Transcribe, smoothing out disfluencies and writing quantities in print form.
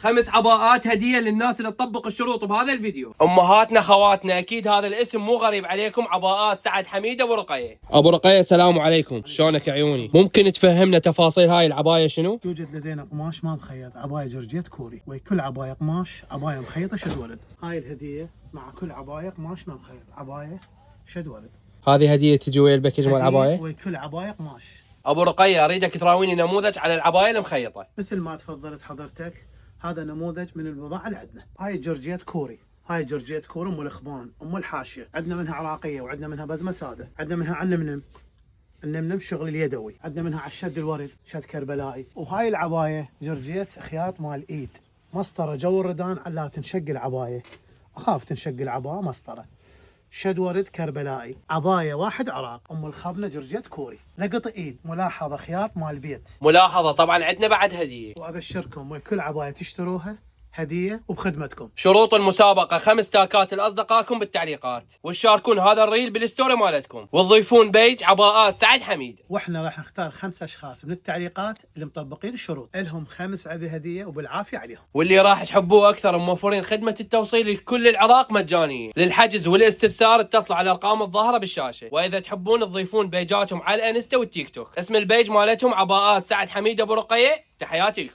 5 عباءات هدية للناس اللي تطبق الشروط بهذا الفيديو. امهاتنا خواتنا اكيد هذا الاسم مو غريب عليكم، عباءات سعد حميد ابو رقية. ابو رقية السلام عليكم، شلونك عيوني؟ ممكن تفهمنا تفاصيل هاي العباية شنو؟ يوجد لدينا قماش ما مخيط، عباية جرجيت كوري، وكل عباية قماش عباية مخيطة شد ولد. هاي الهدية مع كل عباية قماش ما مخيط، عباية شد ولد. هذه هدية تجي ويا الباكج مال العباية؟ وكل عباية قماش. ابو رقية اريدك تراويني نموذج على العباية المخيطة. مثل ما تفضلت حضرتك، هذا نموذج من البضاعة اللي عندنا. هاي جرجيت كوري، هاي جرجيت كوري ام الاخبان، ام الحاشية. عندنا منها عراقية وعندنا منها بزمة سادة، عندنا منها علمنم، النمنم شغل اليدوي، عندنا منها على الشد الورد، شد كربلائي. وهاي العباية جرجيت خياط مال ايد، مسطرة جو الردان على تنشق العباية، اخاف تنشق العباية مسطرة. شد ورد كربلائي، عباية واحد عراق، ام الخبنة جرجيت كوري، لقط ايد، ملاحظة خياط مال بيت. ملاحظة طبعا عندنا بعد هدية. وابشركم وكل عباية تشتروها هدية وبخدمتكم. شروط المسابقة 5 تاكات لأصدقائكم بالتعليقات، وتشاركون هذا الريل بالستوري مالتكم، وتضيفون بيج عباءات سعد حميد. واحنا راح نختار 5 اشخاص من التعليقات اللي مطبقين الشروط، لهم 5 عبي هدية وبالعافية عليهم. واللي راح تحبوه أكثر موفرين خدمة التوصيل لكل العراق مجانية. للحجز والاستفسار اتصلوا على الأرقام الظاهرة بالشاشة، وإذا تحبون تضيفون بيجاتهم على الانستا والتيك توك، اسم البيج مالتهم عباءات سعد حميد أبو رقية. تحياتي لكم.